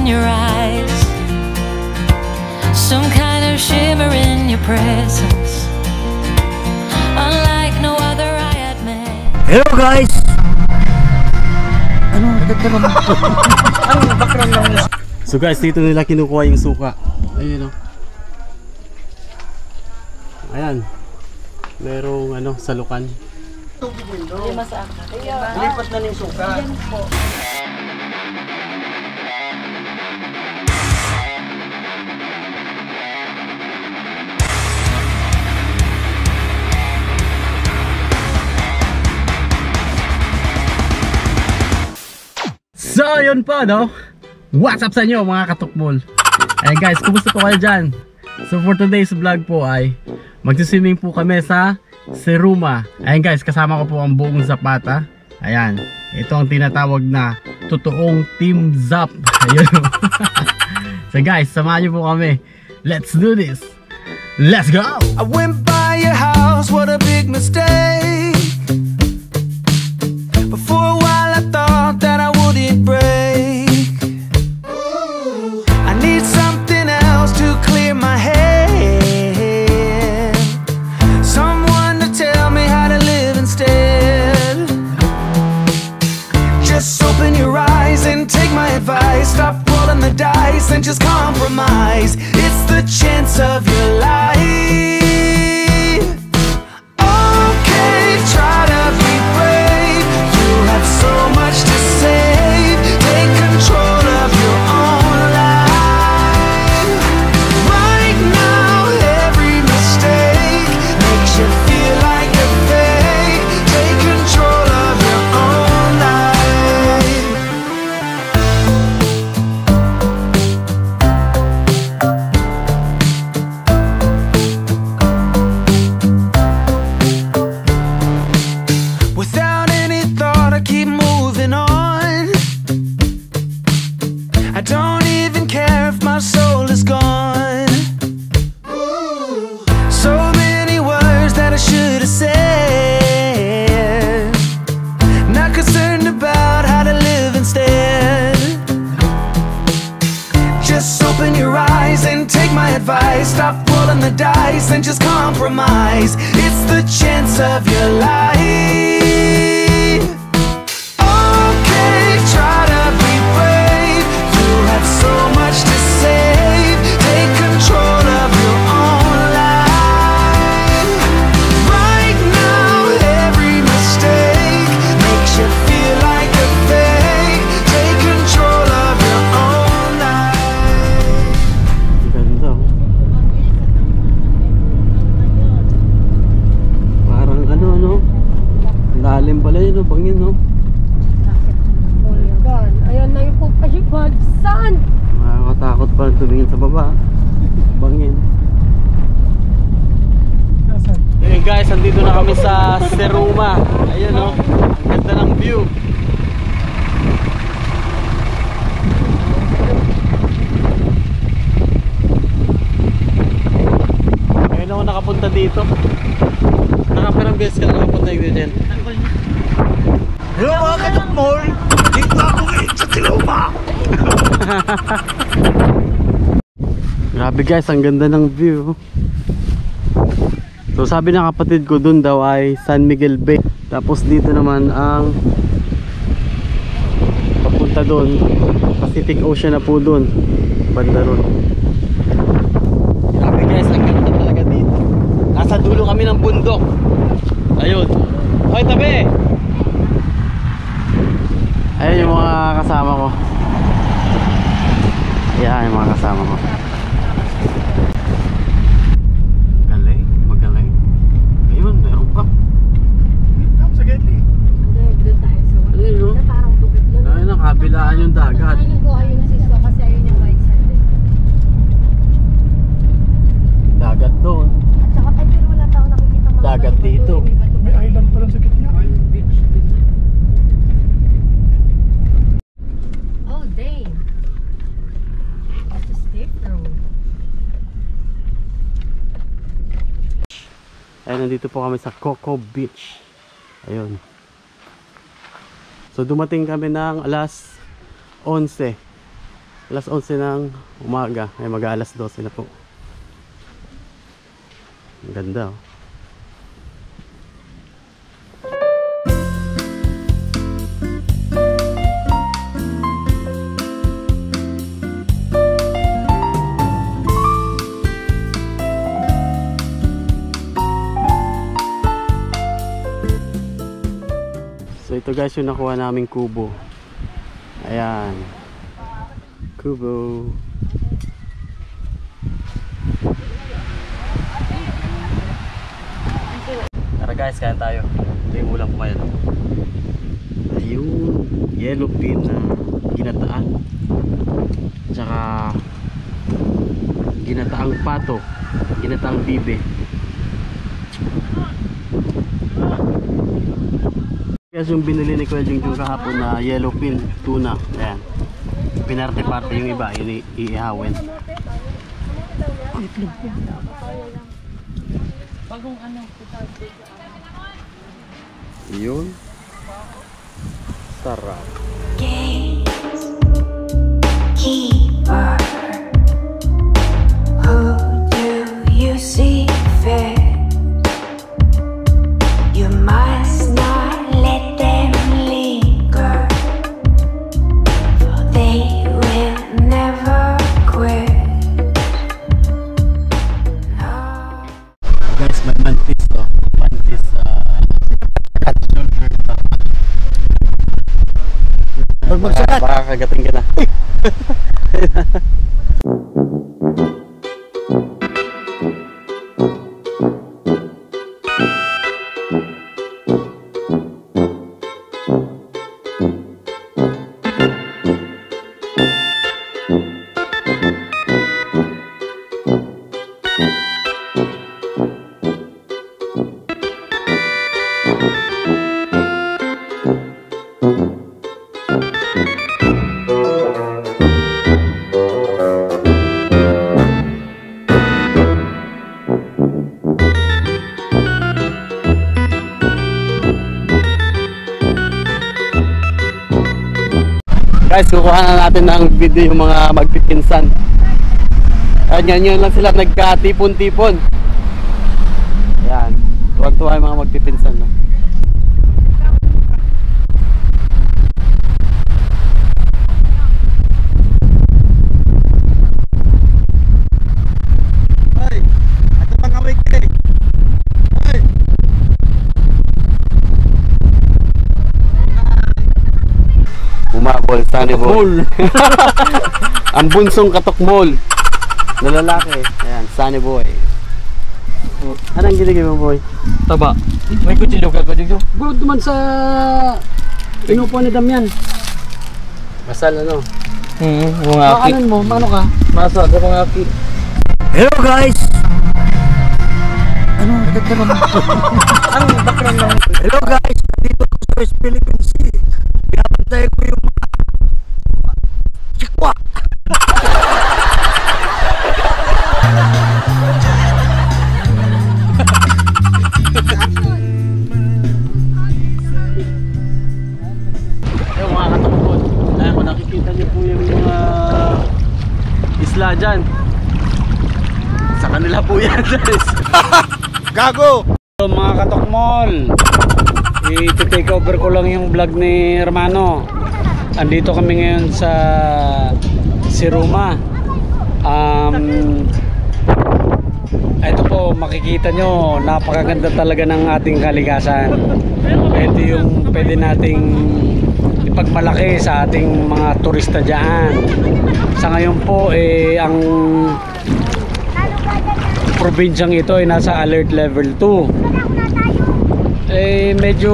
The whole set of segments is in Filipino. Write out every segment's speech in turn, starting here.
your eyes, some kind of shimmer in your presence, unlike no other I had met. Hello guys! Anong background lang? So guys, dito nila kinukuha yung suka. Ayun o. Ayan. Merong salukan. Lima sa akin. Lipat na ng suka. Yan po. So yun po what's up sa inyo mga katukmol. Ayan guys, kumusta po kayo dyan? So for today's vlog po ay magsiswimming po kami sa Seruma. Ayan guys, kasama ko po ang buong Zapata. Ayan, ito ang tinatawag na totoong Team Zap. Ayun. So guys, samahan nyo po kami. Let's do this. Let's go! I went by your house, what a big mistake. But for a while I thought that I wouldn't break. I need something else to clear my head, someone to tell me how to live instead. Just open your eyes and take my advice. Stop rolling the dice and just compromise. It's the chance of your life. Okay, try to be brave. You have so much to save. Take control of your own life. Right now, every mistake makes you feel like a fake. Take control of your own life. Without any thought, I keep moving on. I don't even care if my soul is gone. So many words that I should have said. Not concerned about how to live instead. Just open your eyes and take my advice. Stop rolling the dice and just compromise. It's the chance of your life. Okay, try to be brave. You have so much to save. Take control of your own life. Right now, every mistake makes you feel like a fake. Take control of your own life. Ganda oh. Parang lalim pala yun bangin Oh my God. Ayan na yung pupahibad. Saan? Nakakatakot pa tumingin sa baba. Bangin. Hey guys, andito na kami sa Seruma. Ayun ang ganda ng view. Ngayon ako nakapunta dito. Nakapirang beses ka na nakapunta dito. Hello mga katukmol! Dito ako ngayon sa Seruma! Grabe guys, ang ganda ng view. So sabi ng kapatid ko dun daw ay San Miguel Bay. Tapos dito naman ang papunta dun, Pacific Ocean na po dun, banda ron. Grabe guys, ang ganda talaga dito. Nasa dulo kami ng bundok. Ayun. Hoy tabi! Ayun yung mga kasama ko. Ayan yung mga kasama ko. Galing, magaling. Ayun, meron pa. Tama sa Gedli. Doon tayo sa wala. Ayun no? Na parang bukit lang. Ayun, nakabilaan yung dagat. Ayun ko, ayun si So kasi ayun yung white sand eh. Dagat doon. At saka pero wala tayong nakikita mga Dagat bato-bato, dito. may bato-bato. May island pa lang sa gitna. Beach. Oh, dang. That's a steep road. Ayun, nandito po kami sa Coco Beach. Ayun. So dumating kami ng alas 11. Alas 11 ng umaga. Ay mag-aalas 12 na po. Ang ganda oh. So ito guys yung nakuha naming kubo. Ayan. Kubo. Tara guys, kain tayo. Ito yung ulam ko ngayon. Ayun. Yellowfin na ginataan. Tsaka ginataang pato. Ginataang bibe. Guys, yung binili ni Kuya Jungjung kahapon na yellowfin tuna. Ayan. Pinarte-parte yung iba, yun iihawin. Bagong ano, Yun. Sarap. Keeper, who do you see fit? You must not let them linger, for they will never quit. No. Guys, may mantis oh. Mantis cat shoulder to. Huwag magsakat. Baka kagating ka na. Guys, kukuha na natin ng video yung mga magpipinsan. Ayan, yun lang sila nagkatipon-tipon. Ayan, tuwan-tuwa yung mga magpipinsan. No? Ay, ato pang kawig eh. Ay. Bumabol, Sunny Boy. Ang bunsong katukmol na lalaki. Ayan, Sunny Boy. Anong ginigay mo, boy? Taba. May kutsilyo ka dito. Bro, duman sa inupo ni Damian. Masal ano? Mga aki. Makanan mo, mano ka? Masa ka mga aki. Hello guys! Ano? Ang background lang. Hello guys! Dito ako sa West Philippine Sea. Pinapantay ko yung mga chikwa. Yung mga katakbon. Ayan, kung nakikita niyo po yung mga isla dyan. Sa kanila po yan, guys. Gago! So, mga katokmol, i-take over ko lang yung vlog ni Hermano. Andito kami ngayon sa Siruma. Ito po, makikita nyo, napakaganda talaga ng ating kalikasan. Ito yung pwede nating ipagmalaki sa ating mga turista dyan. Sa ngayon po, ang probinsyang ito ay nasa alert level 2. Medyo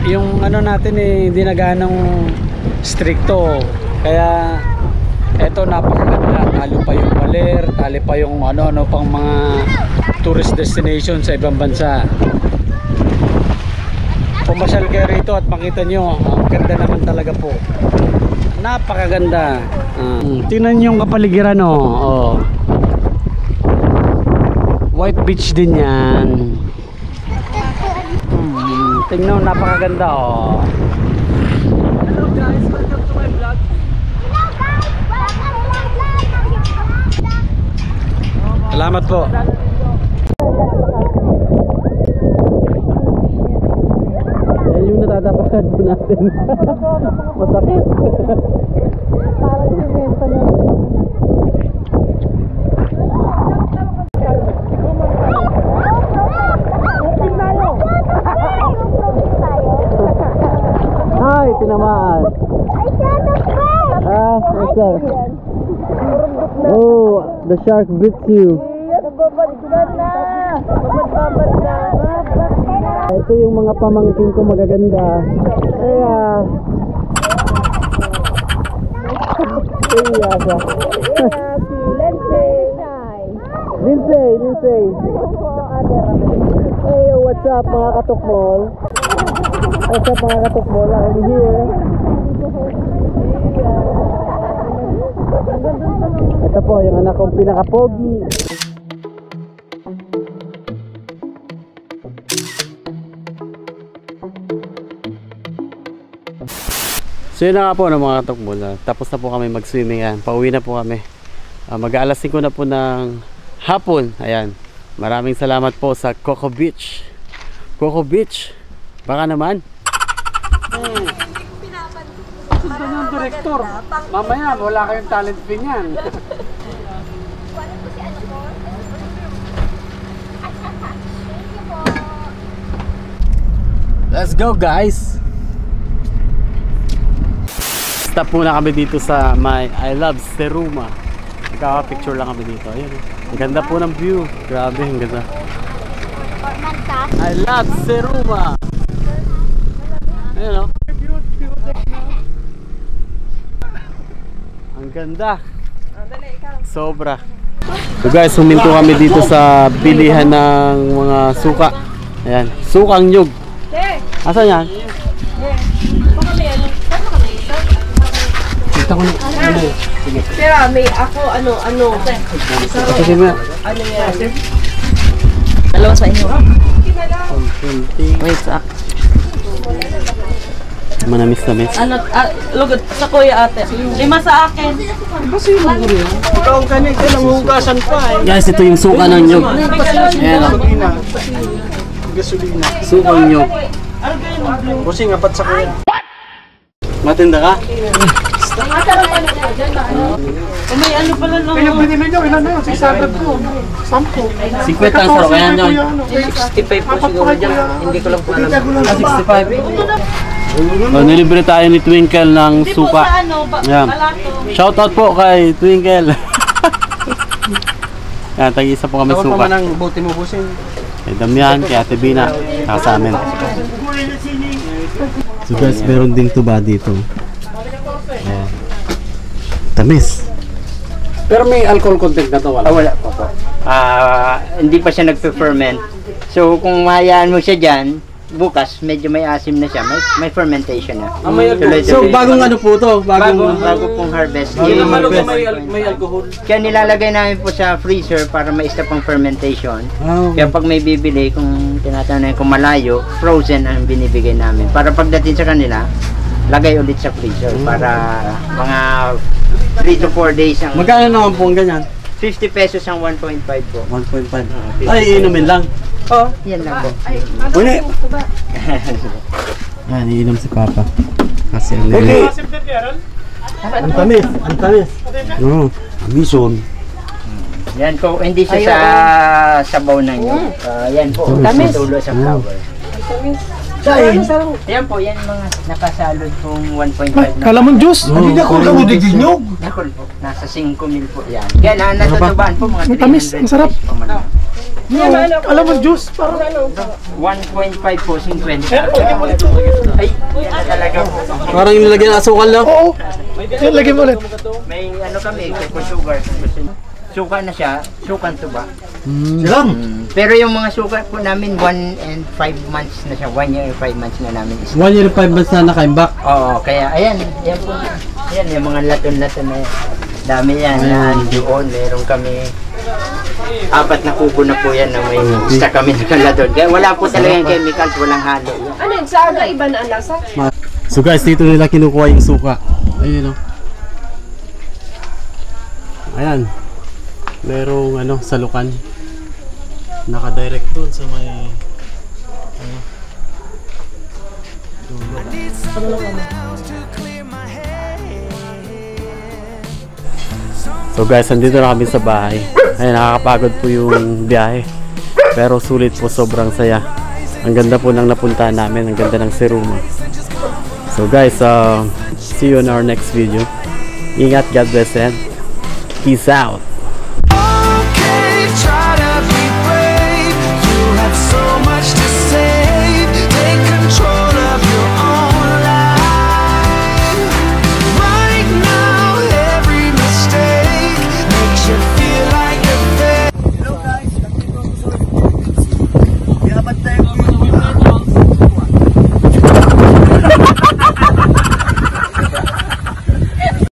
yung ano natin hindi na ganong stricto, kaya eto napakaganda. Talo pa yung Baler, talo pa yung ano pang mga tourist destination sa ibang bansa. Pumasyal kayo rito at makita nyo, ang ganda naman talaga po, napakaganda. Tingnan nyo yung kapaligiran oh. White beach din yan. Tingnan, napakaganda oh. Hello guys, welcome to my vlog. Salamat po. Yan yung natatapakan po natin. Masakit. Parang simento na. Hi, tinamaan. What's up? Oh, the shark bit you. Ito yung mga pamangkin ko magaganda. Kaya Lindsay. Hey, what's up mga katukmol? What's up mga katukmol? I'm here. Ito po yung anak kong pinaka-pogi. So yun na nga po ng mga katukmol. Tapos na po kami mag-swimming yan. Pauwi na po kami. Mag-aalas 5 na po ng hapon. Ayan. Maraming salamat po sa Coco Beach. Coco Beach. Baka naman. Sundan ng direktor. Mamaya wala kayong talent pin yan. Let's go guys. Stop muna kami dito sa my I love Seruma. Nagkaka-picture lang kami dito. Ayun. Ang ganda po ng view. Grabe, ang ganda. I love Seruma. Ayun o. Ang ganda. Sobra. So guys, huminto kami dito sa bilihan ng mga suka. Ayan, sukang nyug. Asan yan? Kita ko na. Sige. Pero may ako ano. Sige mo. Ano yan? Dalawa sa inyo. Wait, manamis-namis. Ano, lugod sa kuya ate. 5 sa akin. Ikaw ang kanig ka ng hugasan pa eh. Guys, ito yung suka ng nyug. Ayan o. Gasolina. Sukang nyug. Busing apat sa kuya. Matinda ka? May ano pala lang. Kaya binili nyo, ilan na yun? 600 po. 10. 50 ang sarap. Ayan yun. 65 po siguro dyan. Hindi ko lang po alam. 65. Nilibre tayo ni Twinkle ng suka. Ayan. Shoutout po kay Twinkle. Ayan, tag-isa po kami Tawag suka. pa man ang buti mo busing. Kay Damian, kay Ate Bina, sa amin. So guys, meron ding tuba dito. Ayan. Tamis. Pero may alcohol content na to, wala? Wala po po. Hindi pa siya nagpe-ferment. So kung mahayaan mo siya dyan, bukas medyo may asim na siya. May fermentation na. So bagong ano po to? Bago pong harvest. May alcohol. Kaya nilalagay namin po sa freezer para ma-stop ang fermentation. Kaya pag may bibili, kung tinatanong kung malayo, frozen ang binibigay namin. Para pagdating sa kanila, lagay ulit sa freezer para mga 3 to 4 days ang... Magkano naman po ang ganyan? 50 pesos ang 1.5 po. 1.5. Ay, inumin lang. Oh, yan lang po. Uli! Ayan, iinom si Papa. Kasi ang nila. Ang tamis! Ang tamis! Oo, amison. Yan po, hindi siya sa sabaw na nyo. Yan po, tulo sa flour. Yan po, yan mga nakasalod pong 1.5 na. Kalamon juice? Hindi na ako lang udigin nyo. Nakul po, nasa 5 mil po yan. Yan, natatabahan po mga 300 tamis, ang sarap. Kalamon juice? 1.5 po, 50. Ay, yan talaga po. Parang nilagyan ng asukal lang. Oo. Yan, lagyan mo ulit. May ano kami, cocoa sugar. Suka na siya, sukan tuba. Silang. Pero yung mga suka po namin, 1 and 5 months na siya. 1 year and 5 months na namin is. 1 year 5 months na nakaimbak. Oo, kaya ayan, yan po. Ayan, yung mga laton-laton na dami yan. Yan, doon, meron kami 4 na kubo na po yan na may isa kami na laton. Kaya wala po talagang chemicals, walang halo. Ano yung saga? Iba na ang lasa? So guys, dito nila kinukuha yung suka. Ayun o. Ayan. merong ano, salukan. Naka-direct doon sa may ano, dulo. So guys, andito na kami sa bahay. Ay, nakakapagod po yung biyahe. Pero sulit po, sobrang saya. Ang ganda po ng napuntahan namin. Ang ganda ng Siruma. So guys, see you in our next video. Ingat, God bless, and peace out.